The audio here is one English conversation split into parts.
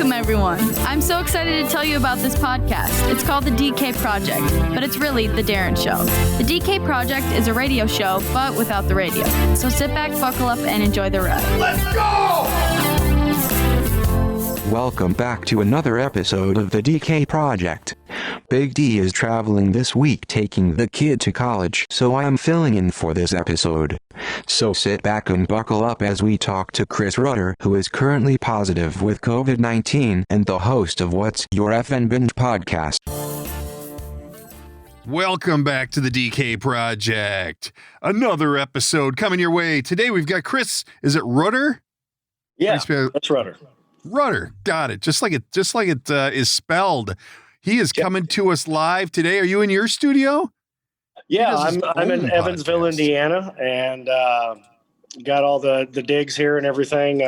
Welcome, everyone. I'm so excited to tell you about this podcast. It's called The DK Project, but it's really The Darren Show. The DK Project is a radio show, but without the radio. So sit back, buckle up, and enjoy the ride. Let's go! Welcome back to another episode of The DK Project. Big D is traveling this week taking the kid to college, so I am filling in for this episode. So sit back and buckle up as we talk to Chris Rutter, who is currently positive with COVID-19 and the host of What's Your Effin' Binge podcast. Welcome back to the DK Project. Another episode coming your way. Today we've got Chris. Is it Rutter? Yeah, that's Rutter. Rutter. Got it. Just like it is spelled. He is coming to us live today. Are you in your studio? Yeah, I'm in Evansville, podcast. Indiana, and got all the digs here and everything.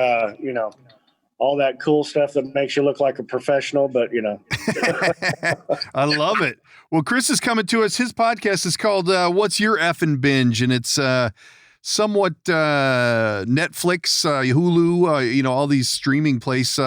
All that cool stuff that makes you look like a professional, but I love it. Well, Chris is coming to us. His podcast is called What's Your Effin' Binge? And it's somewhat Netflix, Hulu, all these streaming place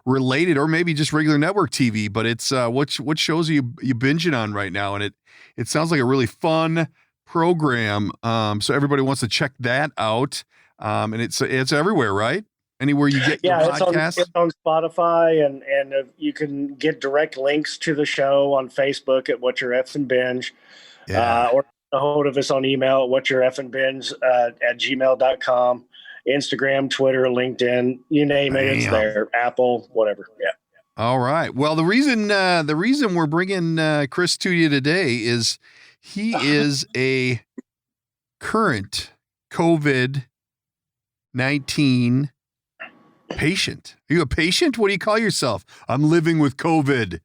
related, or maybe just regular network TV. But it's what shows are you binging on right now? And it sounds like a really fun program. So everybody wants to check that out. And it's everywhere, right? Anywhere you get your podcast? It's on Spotify, and you can get direct links to the show on Facebook at What's Your Effin' Binge, or a hold of us on email at what'syoureffinbinge at gmail.com, Instagram, Twitter, LinkedIn, you name it, it's there. Apple, whatever. Yeah. All right. Well, the reason we're bringing Chris to you today is he is a current COVID-19 patient. Are you a patient? What do you call yourself? I'm living with COVID.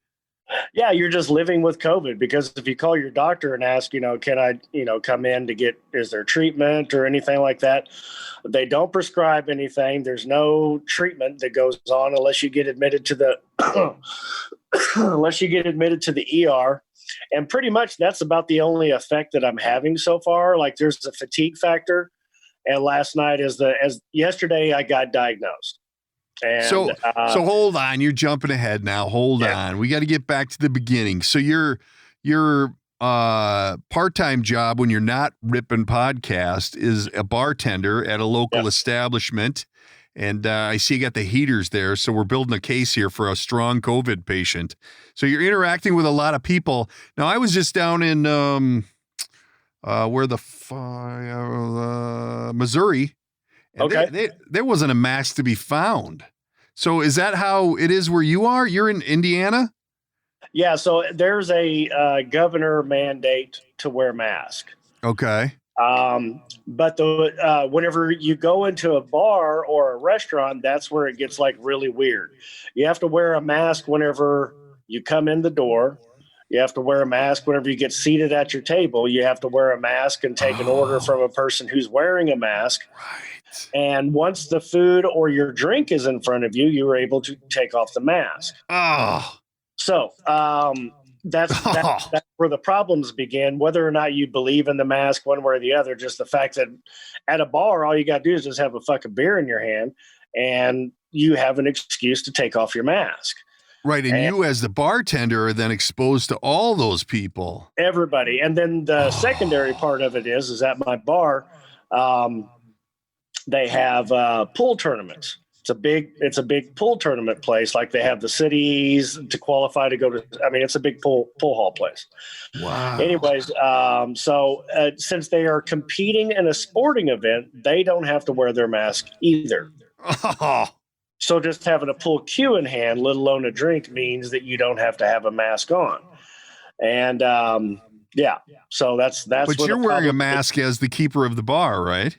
Yeah, you're just living with COVID, because if you call your doctor and ask, can I, come in to get, is there treatment or anything like that? They don't prescribe anything. There's no treatment that goes on unless you get admitted to the ER. And pretty much that's about the only effect that I'm having so far. Like, there's a fatigue factor. And last night as yesterday I got diagnosed. And, so hold on, you're jumping ahead now. Hold on. We got to get back to the beginning. So your part-time job when you're not ripping podcast is a bartender at a local establishment. And I see you got the heaters there. So we're building a case here for a strong COVID patient. So you're interacting with a lot of people. Now, I was just down in Missouri. And there wasn't a mask to be found. So is that how it is where you are? You're in Indiana? Yeah. So there's a governor mandate to wear a mask. Okay. But whenever you go into a bar or a restaurant, that's where it gets like really weird. You have to wear a mask whenever you come in the door. You have to wear a mask whenever you get seated at your table. You have to wear a mask and take an order from a person who's wearing a mask. Right. And once the food or your drink is in front of you, you are able to take off the mask. Oh. So that's where the problems begin, whether or not you believe in the mask one way or the other. Just the fact that at a bar, all you got to do is just have a fucking beer in your hand and you have an excuse to take off your mask. Right. And you as the bartender are then exposed to all those people. Everybody. And then the secondary part of it is at my bar, they have pool tournaments. It's a big pool tournament place. Like they have the cities to qualify to go to. I mean, it's a big pool hall place. Wow. Anyways, so since they are competing in a sporting event, they don't have to wear their mask either. Oh. So just having a pool cue in hand, let alone a drink, means that you don't have to have a mask on. And so that's. But you're wearing a mask as the keeper of the bar, right?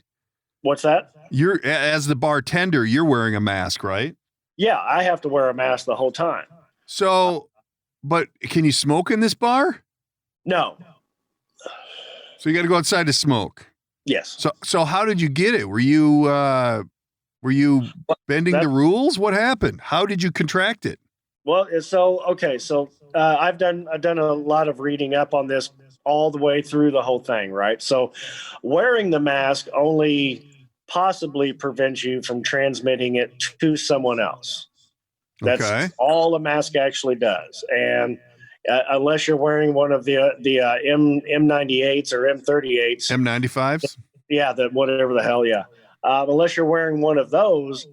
What's that? You're as the bartender, you're wearing a mask, right? Yeah, I have to wear a mask the whole time. So, but can you smoke in this bar? No. So you got to go outside to smoke. Yes. So how did you get it? Were you bending the rules? What happened? How did you contract it? Well, so I've done a lot of reading up on this all the way through the whole thing, right? So wearing the mask only possibly prevents you from transmitting it to someone else. That's Okay. all a mask actually does. And unless you're wearing one of the M98s or M38s, M95s. yeah, that whatever the hell, yeah. Unless you're wearing one of those,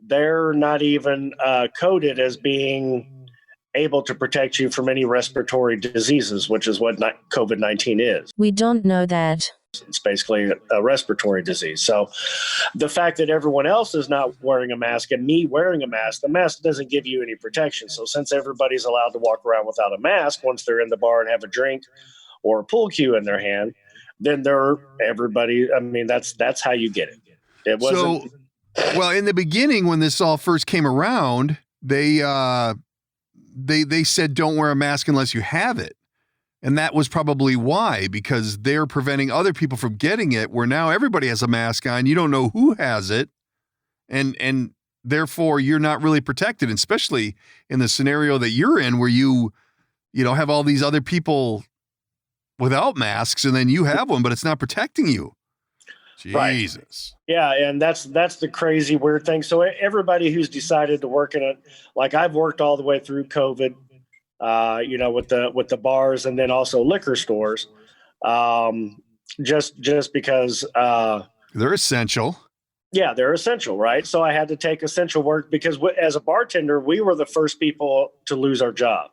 they're not even coded as being able to protect you from any respiratory diseases, which is what COVID-19 is. We don't know that. It's basically a respiratory disease. So the fact that everyone else is not wearing a mask and me wearing a mask, the mask doesn't give you any protection. So since everybody's allowed to walk around without a mask once they're in the bar and have a drink or a pool cue in their hand, then everybody. I mean, that's how you get it. It wasn't. So, well, in the beginning, when this all first came around, they said don't wear a mask unless you have it. And that was probably why, because they're preventing other people from getting it, where now everybody has a mask on. You don't know who has it. And therefore you're not really protected, especially in the scenario that you're in, where you have all these other people without masks and then you have one, but it's not protecting you. Jesus. Right. Yeah. And that's the crazy weird thing. So everybody who's decided to work in it, like I've worked all the way through COVID, with the bars and then also liquor stores, just because they're essential. Yeah, they're essential, right? So I had to take essential work because as a bartender, we were the first people to lose our jobs.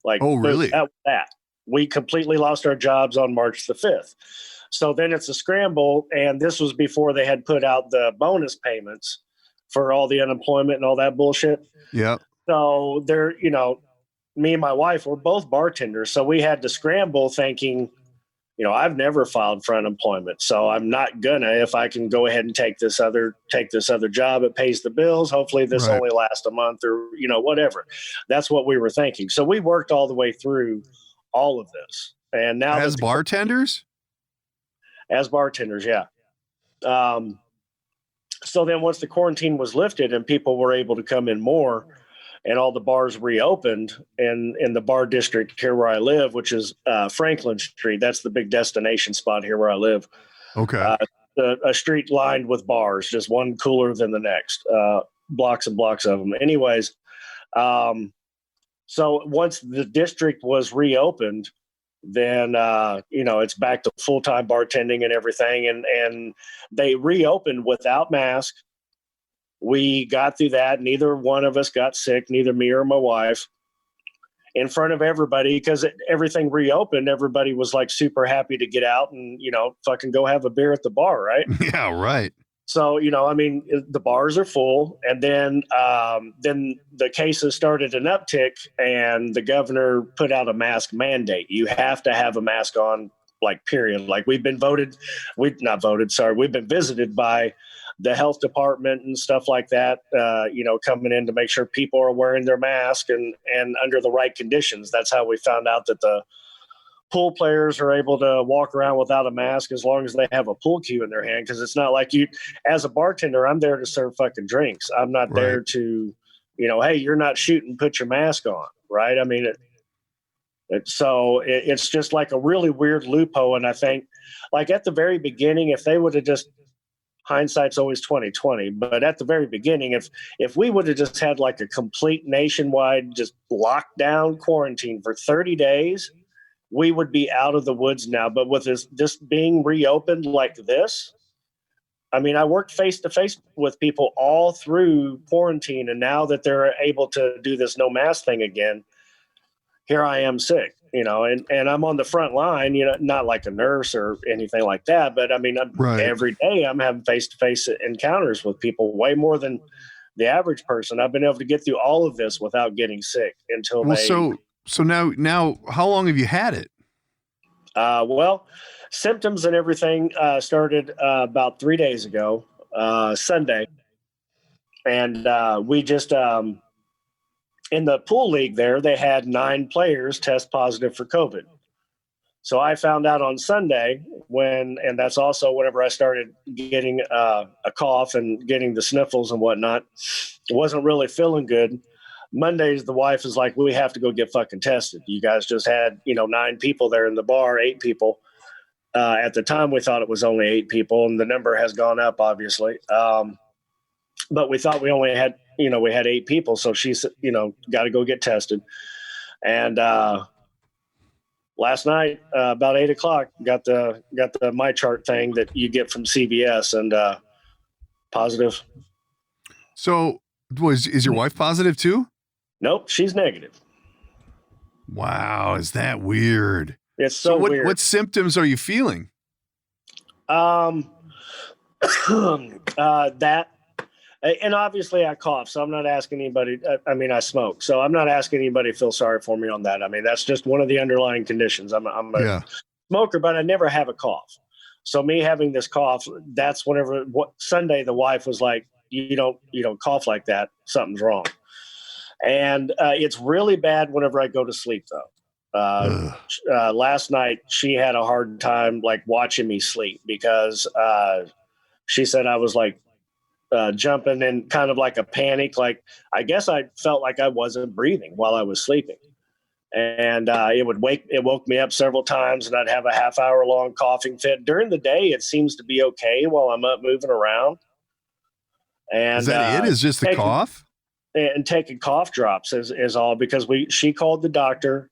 Like, oh, really? That we completely lost our jobs on March the 5th. So then it's a scramble, and this was before they had put out the bonus payments for all the unemployment and all that bullshit. Yeah. So me and my wife were both bartenders, so we had to scramble thinking, I've never filed for unemployment, so I'm not gonna. If I can go ahead and take this other job, it pays the bills. Hopefully this only lasts a month or whatever. That's what we were thinking. So we worked all the way through all of this, and now as bartenders. As bartenders, yeah. So then once the quarantine was lifted and people were able to come in more, and all the bars reopened in the bar district here where I live, which is Franklin Street. That's the big destination spot here where I live. Okay. A street lined with bars, just one cooler than the next, blocks and blocks of them. Anyways, so once the district was reopened, then, it's back to full-time bartending and everything. And they reopened without masks. We got through that. Neither one of us got sick, neither me or my wife, in front of everybody, because everything reopened. Everybody was like super happy to get out and, fucking go have a beer at the bar. Right. Yeah. Right. So, the bars are full, and then the cases started an uptick, and the governor put out a mask mandate. You have to have a mask on, like, period. Like, we've been visited by the health department and stuff like that, coming in to make sure people are wearing their mask and under the right conditions. That's how we found out that the pool players are able to walk around without a mask as long as they have a pool cue in their hand. Because it's not like as a bartender, I'm there to serve fucking drinks. I'm not there to, hey, you're not shooting, put your mask on. Right. I mean, it's just like a really weird loophole. And I think, like, at the very beginning, if they would have just, hindsight's always 20/20, but at the very beginning, if we would have just had like a complete nationwide, just lockdown quarantine for 30 days, we would be out of the woods now. But with this being reopened like this, I mean, I worked face to face with people all through quarantine, and now that they're able to do this no mask thing again, here I am sick, and I'm on the front line, not like a nurse or anything like that, but I mean, every day I'm having face-to-face encounters with people, way more than the average person. I've been able to get through all of this without getting sick until So now how long have you had it? Well, symptoms and everything started about 3 days ago, Sunday. And we just, in the pool league there, they had 9 players test positive for COVID. So I found out on Sunday and that's also whenever I started getting a cough and getting the sniffles and whatnot. It wasn't really feeling good. Mondays, the wife is like, we have to go get fucking tested. You guys just had, 9 people there in the bar, 8 people. At the time, we thought it was only 8 people, and the number has gone up, obviously. But we thought we only had we had 8 people. So she's, got to go get tested. And last night, about 8:00, got the My Chart thing that you get from CVS, and positive. So is your wife positive too? Nope, she's negative. Wow, is that weird? It's so weird. What symptoms are you feeling? That, and obviously I cough, so I'm not asking anybody. I smoke, so I'm not asking anybody to feel sorry for me on that. I mean, that's just one of the underlying conditions. I'm a smoker, but I never have a cough. So me having this cough, that's Sunday, the wife was like, you don't cough like that. Something's wrong. And it's really bad whenever I go to sleep, though. Last night, she had a hard time like watching me sleep because she said I was like jumping in kind of like a panic. Like, I guess I felt like I wasn't breathing while I was sleeping. And it woke me up several times, and I'd have a half-hour long coughing fit. During the day, it seems to be okay while I'm up moving around. And is that it? Is just the cough? And taking cough drops is all, because she called the doctor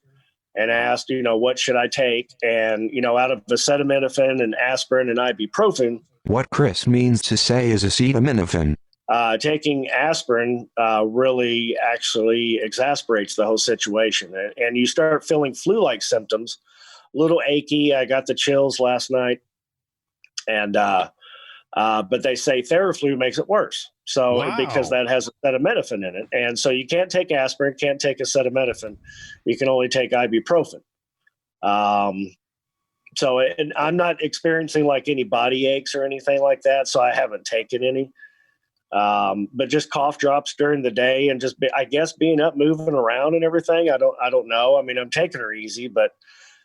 and asked, what should I take? And, out of acetaminophen and aspirin and ibuprofen. What Chris means to say is acetaminophen. Taking aspirin really actually exasperates the whole situation. And you start feeling flu-like symptoms, a little achy. I got the chills last night. And but they say Theraflu makes it worse. So because that has acetaminophen in it. And so you can't take aspirin, can't take acetaminophen. You can only take ibuprofen. So and I'm not experiencing like any body aches or anything like that. So I haven't taken any. But just cough drops during the day, and just I guess being up, moving around and everything. I don't know. I mean, I'm taking her easy, but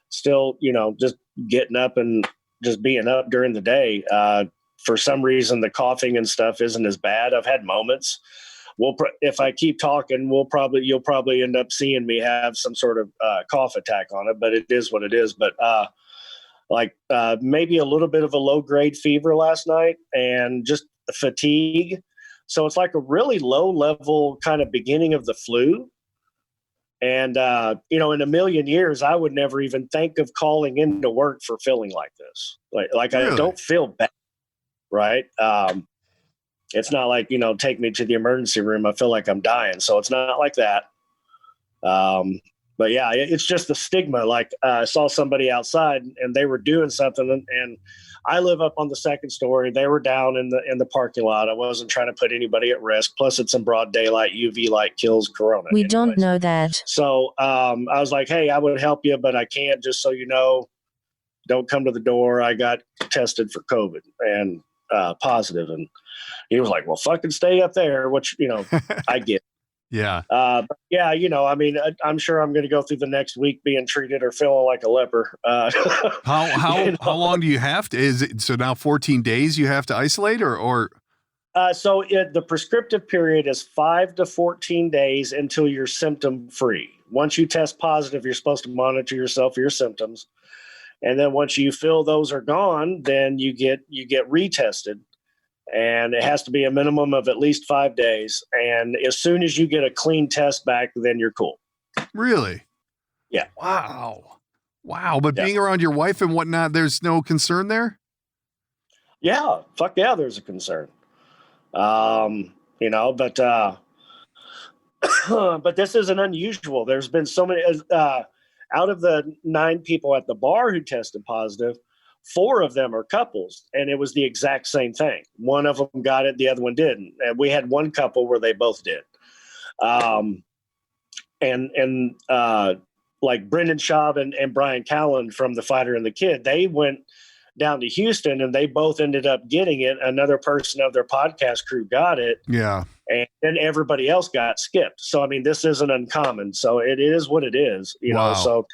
still, just getting up and just being up during the day. For some reason, the coughing and stuff isn't as bad. I've had moments. If I keep talking, you'll probably end up seeing me have some sort of cough attack on it, but it is what it is. But maybe a little bit of a low grade fever last night, and just fatigue. So it's like a really low level kind of beginning of the flu. And, in a million years, I would never even think of calling into work for feeling like this. Like really? I don't feel bad. Right. It's not like, take me to the emergency room. I feel like I'm dying. So it's not like that. But yeah, it's just the stigma. Like I saw somebody outside and they were doing something, and I live up on the second story. They were down in the parking lot. I wasn't trying to put anybody at risk. Plus it's in broad daylight. UV light kills corona. We don't know that. So I was like, hey, I would help you, but I can't, just so you know, don't come to the door. I got tested for COVID and positive. And he was like, well, fucking stay up there, which, I get. Yeah. But yeah, I'm sure I'm going to go through the next week being treated or feeling like a leper. How long do you have to, is it, so now 14 days you have to isolate or? So the prescriptive period is 5 to 14 days until you're symptom free. Once you test positive, you're supposed to monitor yourself for your symptoms. And then once you feel those are gone, then you get retested, and it has to be a minimum of at least 5 days. And as soon as you get a clean test back, then you're cool. Really? Yeah. Wow. But being around your wife and whatnot, there's no concern there? Yeah. Fuck yeah. There's a concern. But this isn't unusual. There's been so many, out of the 9 people at the bar who tested positive, 4 of them are couples, and it was the exact same thing. One of them got it, the other one didn't. And we had one couple where they both did. Like Brendan Schaub and Brian Callen from The Fighter and the Kid, they went down to Houston and they both ended up getting it. Another person of their podcast crew got it. Yeah. And then everybody else got skipped. So, this isn't uncommon. So it is what it is, know. So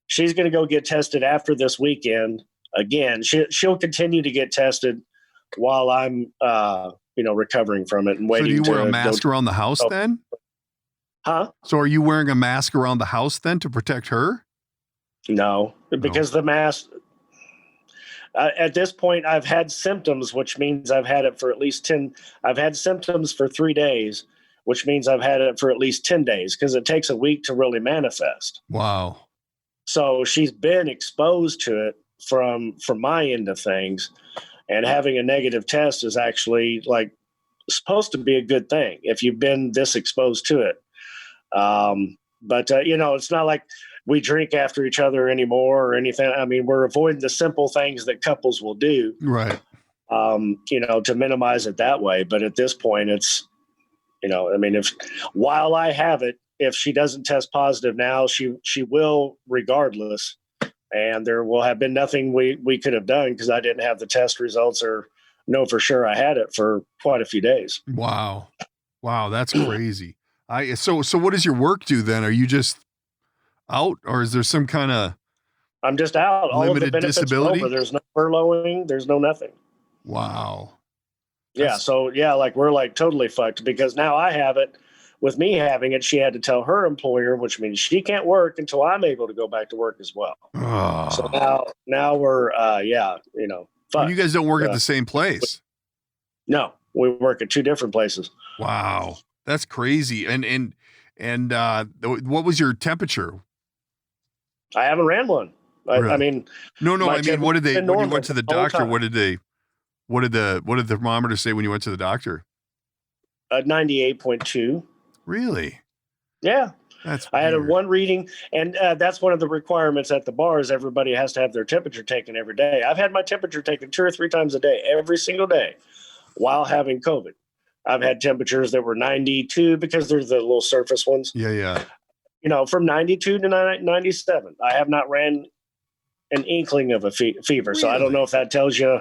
she's going to go get tested after this weekend. Again, she'll continue to get tested while I'm, recovering from it and waiting. So do you wear a mask around the house then? Huh? So are you wearing a mask around the house then to protect her? No, because the mask, at this point, I've had symptoms, which means I've had it for at least I've had symptoms for 3 days, which means I've had it for at least 10 days because it takes a week to really manifest. Wow. So she's been exposed to it from my end of things, and having a negative test is actually like supposed to be a good thing if you've been this exposed to it. But it's not like we drink after each other anymore or anything. I mean, we're avoiding the simple things that couples will do, Right. To minimize it that way. But at this point, it's, while I have it, if she doesn't test positive now, she will regardless. And there will have been nothing we could have done because I didn't have the test results or know for sure I had it for quite a few days. Wow. That's crazy. So what does your work do then? Are you just out, or is there some kind of I'm just out. All of the limited benefits disability? are over. There's no furloughing. There's no nothing. Wow. Yeah. So like we're like totally fucked because now I have it. With me having it, she had to tell her employer, which means she can't work until I'm able to go back to work as well. Oh. So now we're fucked. You guys don't work at the same place. No, we work at two different places. Wow. That's crazy. And what was your temperature? I haven't ran one. Really? I mean, no. I mean, what did they, when you went to the doctor, what did the thermometer say when you went to the doctor? 98.2. Really? Yeah. That's I had a weird. one reading, and that's one of the requirements at the bar is everybody has to have their temperature taken every day. I've had my temperature taken 2 or 3 times a day, every single day, while having COVID. I've had temperatures that were 92 because they're the little surface ones. Yeah. From 92 to 97. I have not ran an inkling of a fever. Really? So I don't know if that tells you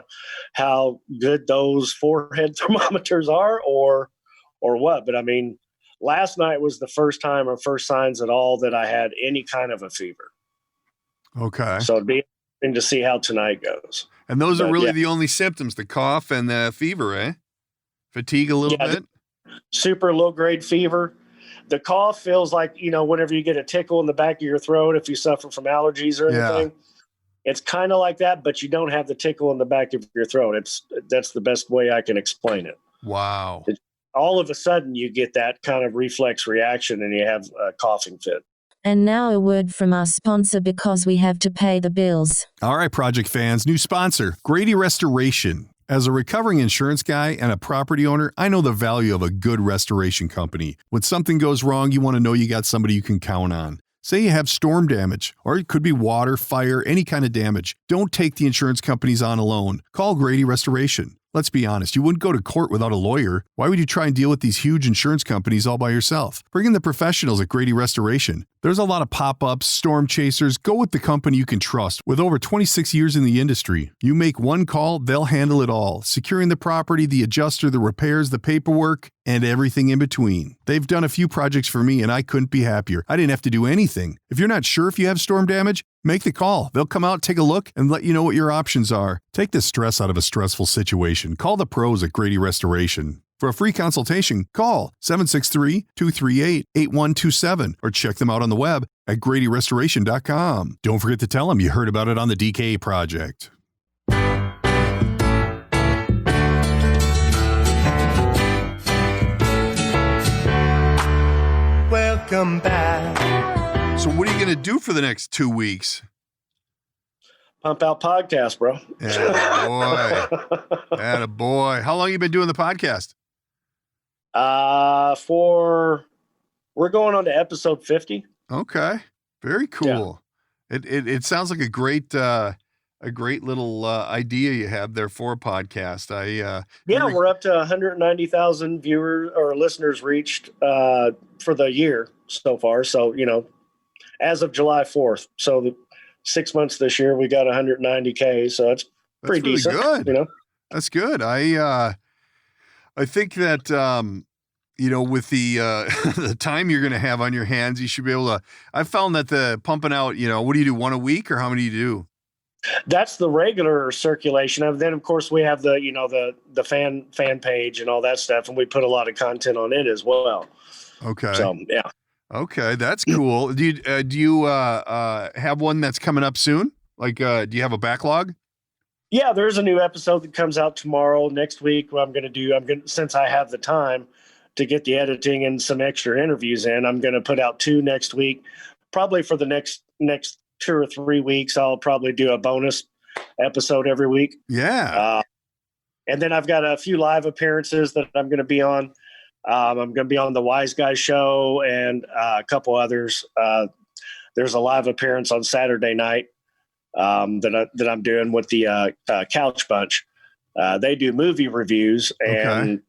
how good those forehead thermometers are or what. But I mean, last night was the first time or first signs at all that I had any kind of a fever. Okay. So it'd be interesting to see how tonight goes. And those are really the only symptoms, the cough and the fever, eh? Fatigue a little bit? Super low grade fever. The cough feels like, whenever you get a tickle in the back of your throat, if you suffer from allergies or anything, it's kind of like that, but you don't have the tickle in the back of your throat. That's the best way I can explain it. Wow. All of a sudden you get that kind of reflex reaction and you have a coughing fit. And now a word from our sponsor because we have to pay the bills. All right, Project fans, new sponsor, Grady Restoration. As a recovering insurance guy and a property owner, I know the value of a good restoration company. When something goes wrong, you want to know you got somebody you can count on. Say you have storm damage, or it could be water, fire, any kind of damage. Don't take the insurance companies on alone. Call Grady Restoration. Let's be honest, you wouldn't go to court without a lawyer. Why would you try and deal with these huge insurance companies all by yourself? Bring in the professionals at Grady Restoration. There's a lot of pop-ups, storm chasers. Go with the company you can trust. With over 26 years in the industry, you make one call, they'll handle it all. Securing the property, the adjuster, the repairs, the paperwork, and everything in between. They've done a few projects for me and I couldn't be happier. I didn't have to do anything. If you're not sure if you have storm damage, make the call. They'll come out, take a look, and let you know what your options are. Take the stress out of a stressful situation. Call the pros at Grady Restoration. For a free consultation, call 763-238-8127 or check them out on the web at GradyRestoration.com. Don't forget to tell them you heard about it on the DK Project. Welcome back. So what are you going to do for the next 2 weeks? Pump out podcast, bro. Attaboy. How long you been doing the podcast? We're going on to episode 50. Okay. Very cool. Yeah. It sounds like a great little idea you have there for a podcast. We're up to 190,000 viewers or listeners reached for the year so far. So, as of July 4th. So the 6 months this year, we got 190K. So that's pretty really decent. Good. That's good. I think that, with the the time you're going to have on your hands, you should be able to. I found that the pumping out, what do you do, one a week or how many do you do? That's the regular circulation. And then, of course, we have the fan page and all that stuff, and we put a lot of content on it as well. Okay. So yeah. Okay, that's cool. Do you have one that's coming up soon? Like, do you have a backlog? Yeah, there's a new episode that comes out tomorrow. Next week, what I'm going to since I have the time, to get the editing and some extra interviews in. I'm going to put out 2 next week. Probably for the next 2 or 3 weeks, I'll probably do a bonus episode every week. Yeah. And then I've got a few live appearances that I'm going to be on. I'm going to be on the Wise Guy Show and a couple others. There's a live appearance on Saturday night that I'm doing with the Couch Bunch. They do movie reviews, and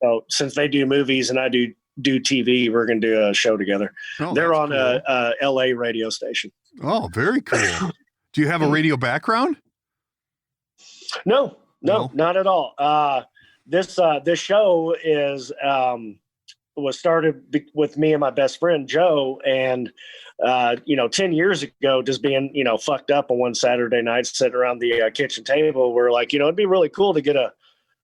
so since they do movies and I do TV, we're going to do a show together. Oh, they're on cool. a LA radio station. Oh, very cool. Do you have a radio background? No, not at all. This show was started with me and my best friend Joe, and 10 years ago, just being fucked up on one Saturday night, sitting around the kitchen table, we're like, it'd be really cool to get a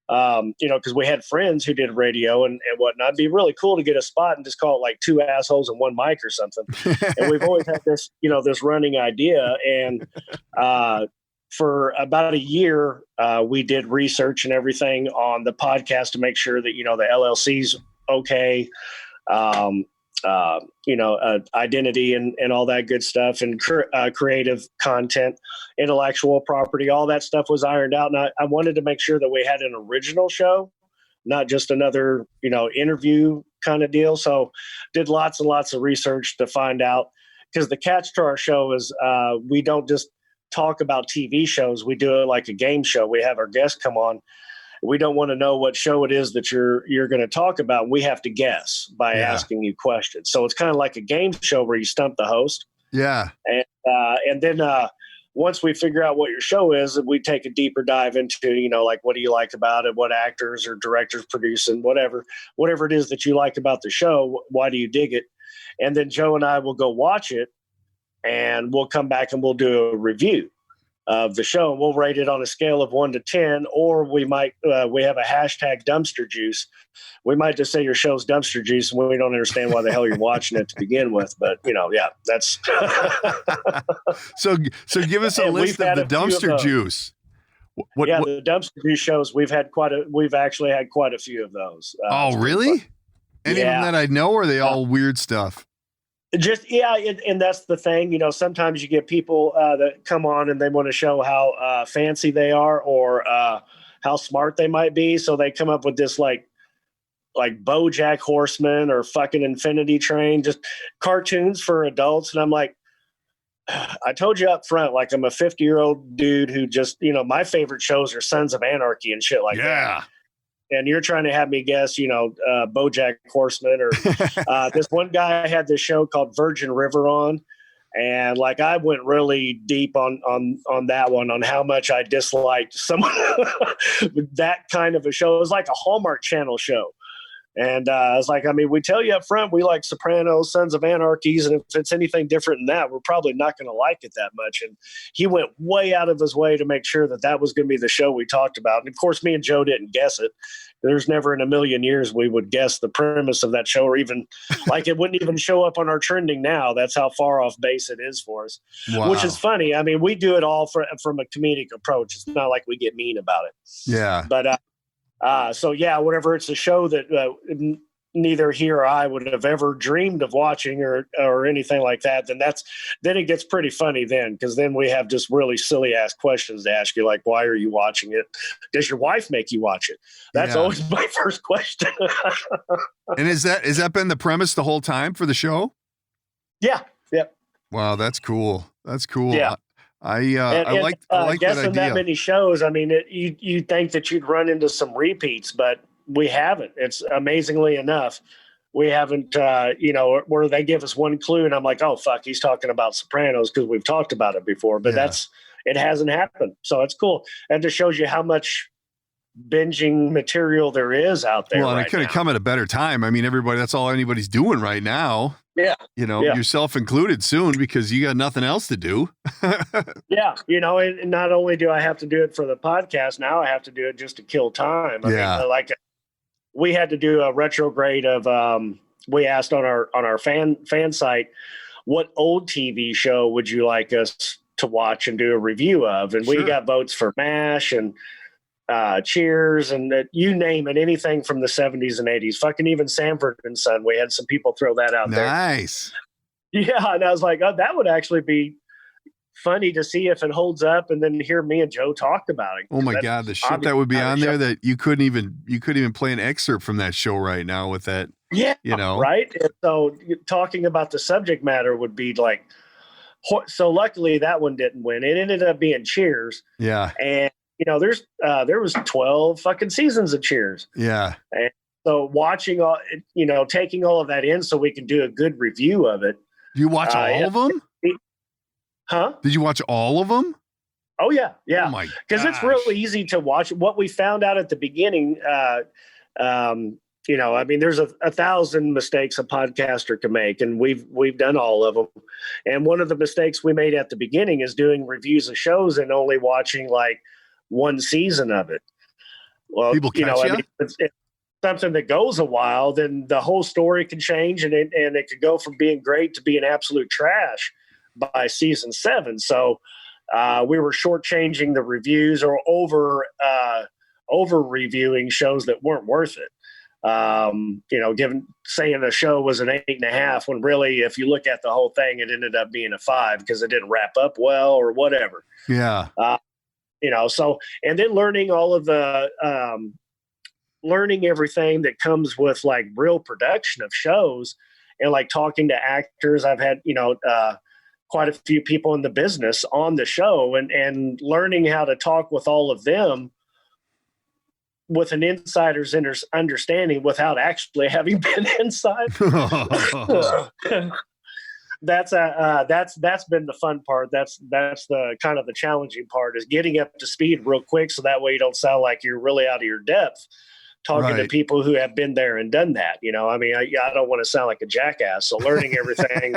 because we had friends who did radio and whatnot. It'd be really cool to get a spot and just call it like 2 assholes and 1 mic or something. And we've always had this, this running idea. And for about a year, we did research and everything on the podcast to make sure that, the LLC's okay. Identity and all that good stuff, and creative content, intellectual property, all that stuff was ironed out. And I wanted to make sure that we had an original show, not just another, interview kind of deal. So did lots and lots of research to find out, because the catch to our show is we don't just talk about TV shows. We do it like a game show. We have our guests come on. We don't want to know what show it is that you're going to talk about. We have to guess by asking you questions. So it's kind of like a game show where you stump the host. Yeah. And then once we figure out what your show is, we take a deeper dive into, like, what do you like about it? What actors or directors producing, whatever it is that you like about the show. Why do you dig it? And then Joe and I will go watch it, and we'll come back and we'll do a review of the show, and we'll rate it on a scale of 1 to 10, or we might we have a hashtag dumpster juice. We might just say your show's dumpster juice, and we don't understand why the hell you're watching it to begin with. But that's so give us a list of the dumpster juice. The dumpster juice shows, we've actually had quite a few of those. Oh, really? Any of them that I know, or are they all weird stuff? And that's the thing. Sometimes you get people that come on and they want to show how fancy they are, or how smart they might be. So they come up with this like BoJack Horseman or fucking Infinity Train, just cartoons for adults. And I'm like, I told you up front, like, I'm a 50-year-old dude who just, my favorite shows are Sons of Anarchy and shit like that. And you're trying to have me guess, BoJack Horseman, or this one guy had this show called Virgin River on, and like I went really deep on that one, on how much I disliked someone that kind of a show. It was like a Hallmark Channel show. And I was like, we tell you up front, we like Sopranos, Sons of Anarchies, and if it's anything different than that, we're probably not going to like it that much. And he went way out of his way to make sure that was going to be the show we talked about. And of course, me and Joe didn't guess it. There's never in a million years we would guess the premise of that show, or even like it wouldn't even show up on our trending now. That's how far off base it is for us, which is funny. We do it all from a comedic approach. It's not like we get mean about it. Yeah. But whenever it's a show that neither he or I would have ever dreamed of watching or anything like that, then it gets pretty funny then, because then we have just really silly ass questions to ask you, like, why are you watching it? Does your wife make you watch it? That's always my first question. And has that been the premise the whole time for the show? Yeah. Yep. Wow, that's cool. That's cool. Yeah. I like that guessing idea. That many shows, you think that you'd run into some repeats, but we haven't. It's amazingly enough, we haven't. Where they give us one clue, and I'm like, oh fuck, he's talking about Sopranos, because we've talked about it before. But it hasn't happened, so it's cool. And just shows you how much binging material there is out there. Well, and it could have come at a better time. Everybody, that's all anybody's doing right now. Yeah. Yourself included soon, because you got nothing else to do. Yeah. And not only do I have to do it for the podcast, now I have to do it just to kill time. We had to do a retrograde of, we asked on our fan site, what old TV show would you like us to watch and do a review of? And we got votes for MASH and Cheers, and you name it, anything from the 70s and 80s. Fucking even Sanford and Son. We had some people throw that out there. Nice. Yeah, and I was like, oh, that would actually be funny to see if it holds up, and then hear me and Joe talk about it. Oh my God, the shit that would be on there that you couldn't even play an excerpt from that show right now with that. Yeah, right. And so talking about the subject matter would be like, so luckily that one didn't win. It ended up being Cheers. Yeah, and there was 12 fucking seasons of Cheers. Yeah, and so watching all, taking all of that in so we can do a good review of it. You watch all of them? Huh? Did you watch all of them? Oh yeah. Oh my! Because it's really easy to watch. What we found out at the beginning, there's a 1,000 mistakes a podcaster can make, and we've done all of them. And one of the mistakes we made at the beginning is doing reviews of shows and only watching like one season of it. Well, people catch you. It's something that goes a while, then the whole story can change, and it could go from being great to being absolute trash by season 7. So we were shortchanging the reviews or over reviewing shows that weren't worth it. Saying a show was an 8.5 when really, if you look at the whole thing, it ended up being a 5 because it didn't wrap up well or whatever. Yeah. So, and then learning all of the, learning everything that comes with like real production of shows, and like talking to actors. I've had, quite a few people in the business on the show, and learning how to talk with all of them with an insider's understanding without actually having been inside. That's been the fun part. That's the kind of the challenging part, is getting up to speed real quick, so that way you don't sound like you're really out of your depth talking to people who have been there and done that. I don't want to sound like a jackass. So learning everything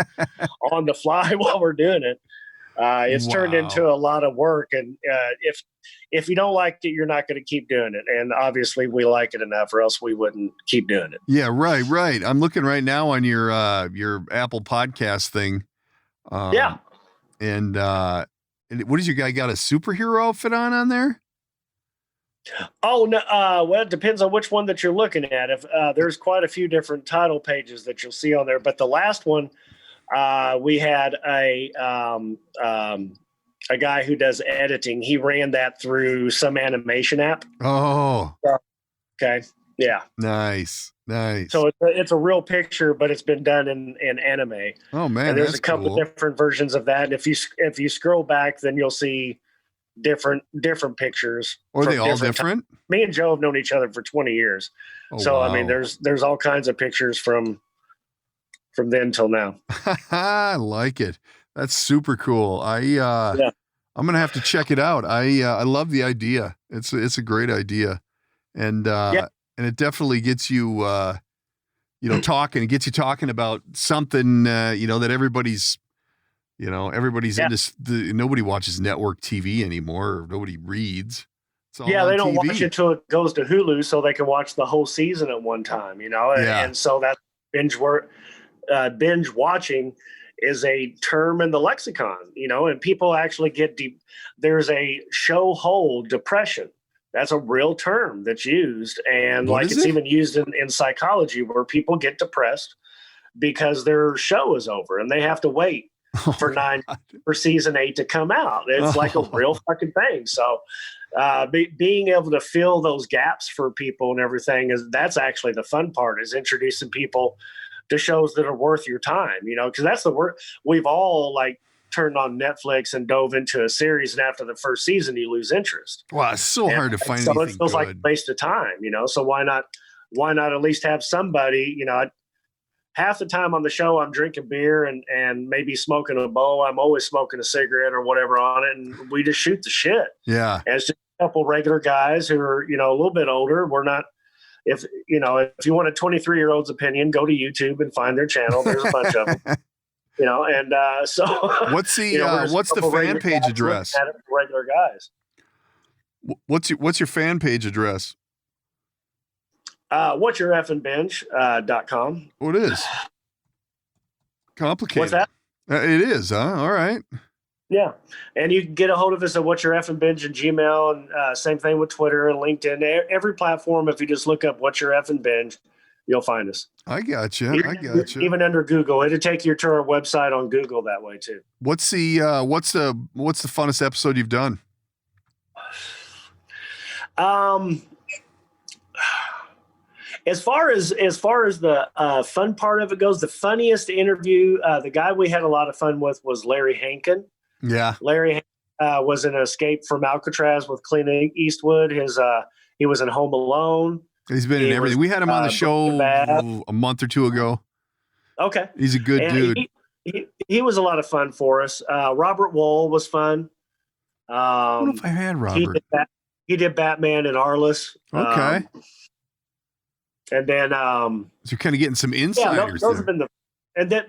on the fly while we're doing it, it's turned into a lot of work. And if you don't like it, you're not going to keep doing it. And obviously we like it enough, or else we wouldn't keep doing it. Yeah, right. I'm looking right now on your Apple Podcast thing. Yeah. And what is your guy got a superhero outfit on there? Oh no! Well, it depends on which one that you're looking at. If there's quite a few different title pages that you'll see on there, but the last one, we had a guy who does editing. He ran that through some animation app. Oh, okay, yeah, nice. So it's a real picture, but it's been done in anime. Oh man, and there's a couple different versions of that. And if you scroll back, then you'll see different pictures. Are they all different? Me and Joe have known each other for 20 years. Oh, so, wow. I mean, there's all kinds of pictures from then till now. I like it. That's super cool. I'm going to have to check it out. I love the idea. It's a great idea. And it definitely gets you, talking. It gets you talking about something, that everybody's in this. Nobody watches network TV anymore. Or nobody reads. It's all they on don't TV. watch it until it goes to Hulu, so they can watch the whole season at one time. And so that binge watching is a term in the lexicon. And people actually get deep. There's a show hold depression. That's a real term that's used, and it's even used in psychology, where people get depressed because their show is over and they have to wait for season 8 to come out. It's like a real fucking thing. So being able to fill those gaps for people and everything, that's actually the fun part, is introducing people to shows that are worth your time, because that's the work. We've all turned on Netflix and dove into a series, and after the first season you lose interest. Wow, it's so hard to find anything it feels good. like a waste of time, so why not at least have somebody, half the time on the show, I'm drinking beer and maybe smoking a bowl. I'm always smoking a cigarette or whatever on it, and we just shoot the shit. Yeah, and it's just a couple regular guys who are a little bit older. We're not. If you want a 23-year-old's opinion, go to YouTube and find their channel. There's a bunch of them. And so what's the fan page address? Regular guys. What's your fan page address? What's your effing binge.com. Oh, it is complicated. What's that? It is, huh? All right. Yeah. And you can get a hold of us at What's Your Effing Binge and Gmail, and same thing with Twitter and LinkedIn. Every platform, if you just look up What's Your Effing Binge, you'll find us. I got you. Even under Google, it'll take you to our website on Google that way too. What's the funnest episode you've done? As far as the fun part of it goes, the funniest interview, the guy we had a lot of fun with was Larry Hankin. Yeah. Larry was in Escape from Alcatraz with Clint Eastwood. He was in Home Alone. He's been in everything. We had him on the show a month or two ago. Okay. He's a good dude. He was a lot of fun for us. Robert Wool was fun. I don't know if I had Robert. He did Batman and Arliss. Okay. And then so you're kind of getting some insiders. Those have been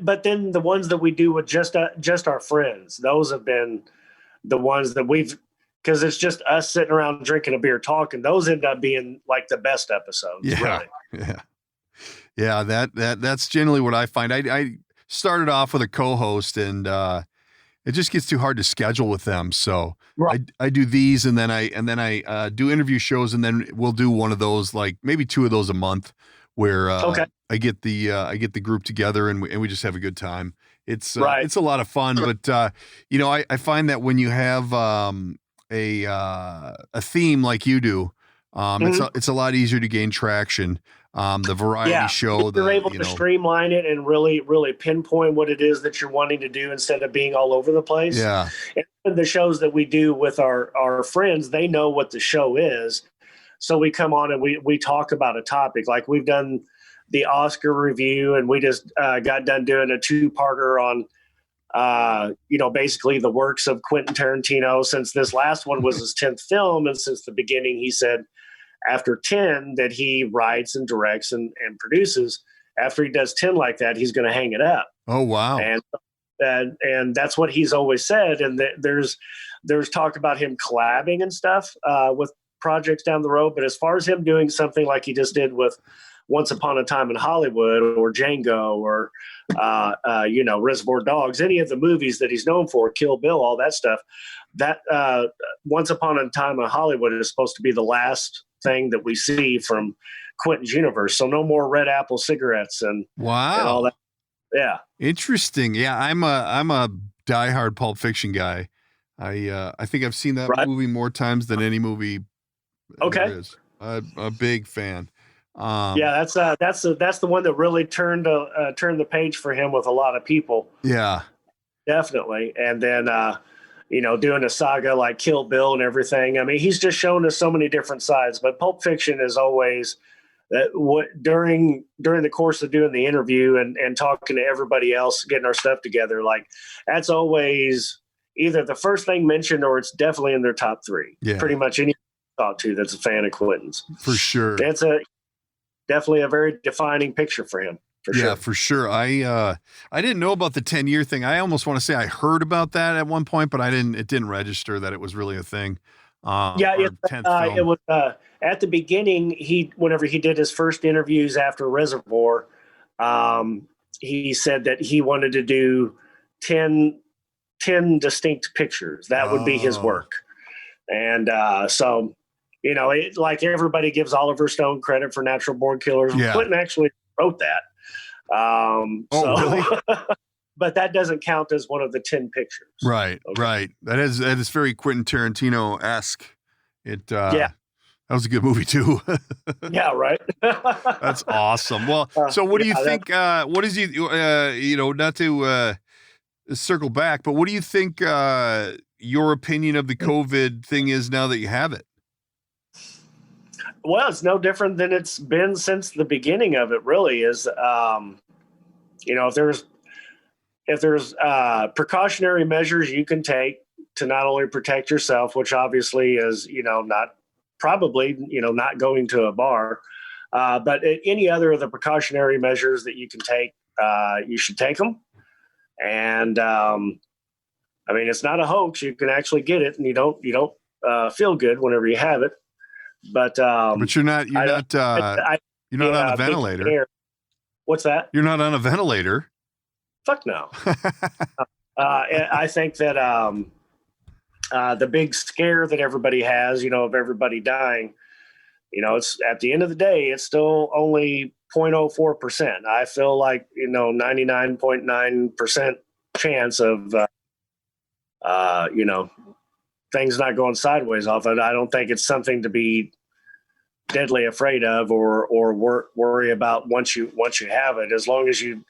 but then the ones that we do with just our friends, those have been the ones that because it's just us sitting around drinking a beer talking. Those end up being like the best episodes. Yeah. Really. Yeah. That's generally what I find. I started off with a co-host, and it just gets too hard to schedule with them. So I do these, and then I do interview shows, and then we'll do one of those, like maybe two of those a month, where I get the group together and we just have a good time. It's a lot of fun, but I find that when you have a theme like you do, it's a lot easier to gain traction. The variety show, you're able to streamline it and really, really pinpoint what it is that you're wanting to do instead of being all over the place. Yeah. And the shows that we do with our friends, they know what the show is. So we come on and we talk about a topic. Like we've done the Oscar review, and we just got done doing a 2-parter on, basically the works of Quentin Tarantino, since this last one was his 10th film. And since the beginning, he said after 10 that he writes and directs and produces. After he does 10 like that, he's going to hang it up. Oh, wow. And that's what he's always said. And there's talk about him collabing and stuff with projects down the road. But as far as him doing something like he just did with Once Upon a Time in Hollywood or Django or, Reservoir Dogs, any of the movies that he's known for, Kill Bill, all that stuff, that Once Upon a Time in Hollywood is supposed to be the last thing that we see from Quentin's universe. So no more red apple cigarettes and all that. Yeah. Interesting. Yeah. I'm a diehard Pulp Fiction guy. I think I've seen that movie more times than any movie. There is. A big fan. That's the one that really turned the page for him with a lot of people. Yeah, definitely. And then, doing a saga like Kill Bill and everything. I mean, he's just shown us so many different sides, but Pulp Fiction is always during the course of doing the interview and talking to everybody else, getting our stuff together, like that's always either the first thing mentioned or it's definitely in their top 3. Yeah. Pretty much any talk to that's a fan of Quentin's. For sure. That's definitely a very defining picture for him. Yeah, for sure. I didn't know about the 10-year thing. I almost want to say I heard about that at one point, but it didn't register that it was really a thing. It was at the beginning. Whenever he did his first interviews after Reservoir, he said that he wanted to do 10 distinct pictures. That would be his work. And so, like everybody gives Oliver Stone credit for Natural Born Killers. Yeah. Clinton actually wrote that. Really? But that doesn't count as one of the 10 pictures. Right, okay. Right. That is very Quentin Tarantino-esque. That was a good movie too. Yeah, right. That's awesome. Well, so what do you think? What is not to circle back, but what do you think your opinion of the COVID thing is now that you have it? Well, it's no different than it's been since the beginning of it, really. Is if there's precautionary measures you can take to not only protect yourself, which obviously is not going to a bar, but any other of the precautionary measures that you can take, you should take them. And it's not a hoax. You can actually get it, and you don't feel good whenever you have it. But you're not on a ventilator. What's that? You're not on a ventilator. Fuck no. I think that the big scare that everybody has, of everybody dying, it's at the end of the day, it's still only 0.04%. I feel like, 99.9% chance of, things not going sideways off it. I don't think it's something to be deadly afraid of or worry about once you have it, as long as you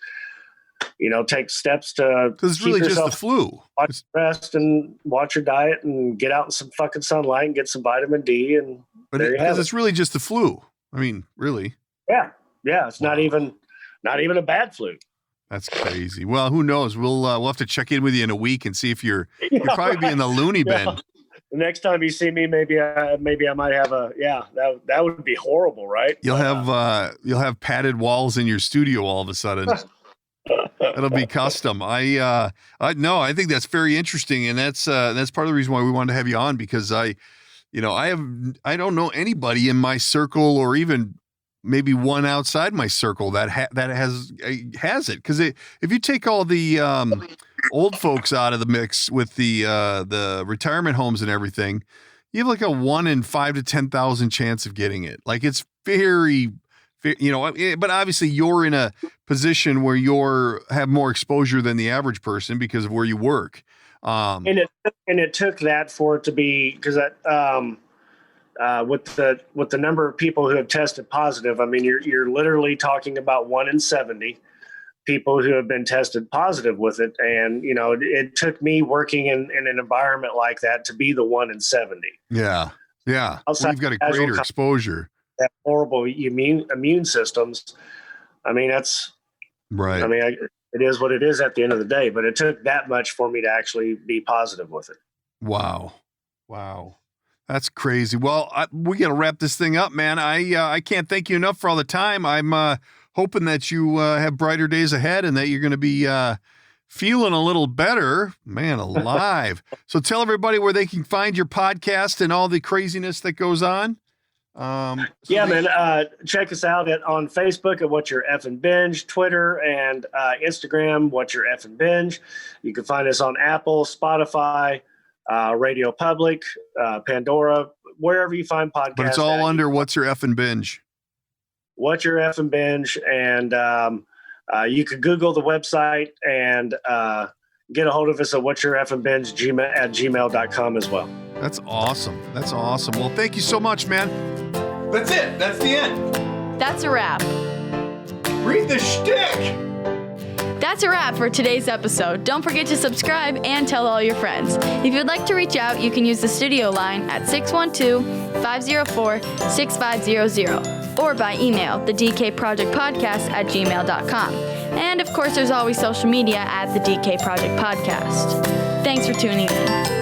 take steps to, because it's really just the flu. Watch rest and watch your diet and get out in some fucking sunlight and get some vitamin D. And because it's really just the flu. I mean, really. Yeah. It's not even a bad flu. That's crazy. Well, who knows? We'll have to check in with you in a week and see if you'll probably be in the loony bin. The next time you see me, maybe I might have that would be horrible, right? You'll have padded walls in your studio all of a sudden. It'll be custom. I think that's very interesting, and that's part of the reason why we wanted to have you on, because I don't know anybody in my circle, or even maybe one outside my circle that has it. Because if you take all the old folks out of the mix with the retirement homes and everything, you have like a 1 in 5 to 10,000 chance of getting it. Like, it's very, but obviously you're in a position where have more exposure than the average person because of where you work. And it took that for it to be, because with the number of people who have tested positive, I mean, you're literally talking about 1 in 70 people who have been tested positive with it. And, it took me working in an environment like that to be the 1 in 70. Yeah. Yeah. Well, you've got a greater exposure. That horrible immune systems. I mean, that's right. I mean, it is what it is at the end of the day, but it took that much for me to actually be positive with it. Wow. That's crazy. Well, we got to wrap this thing up, man. I can't thank you enough for all the time. I'm hoping that you have brighter days ahead and that you're going to be feeling a little better, man, alive. So tell everybody where they can find your podcast and all the craziness that goes on. Man, check us out on Facebook at What's Your Effin' Binge, Twitter and Instagram, What's Your Effin' Binge. You can find us on Apple, Spotify, Radio Public, Pandora, wherever you find podcasts. But it's all under What's Your Effin' Binge. What's Your Effin' Binge, and you could Google the website and get a hold of us at What's Your Effin' Binge at gmail.com as well. That's awesome. Well, thank you so much, man. That's it. That's the end. That's a wrap. Read the shtick. That's a wrap for today's episode. Don't forget to subscribe and tell all your friends. If you'd like to reach out, you can use the studio line at 612-504-6500 or by email, thedkprojectpodcast@gmail.com. And of course, there's always social media at the DK Project Podcast. Thanks for tuning in.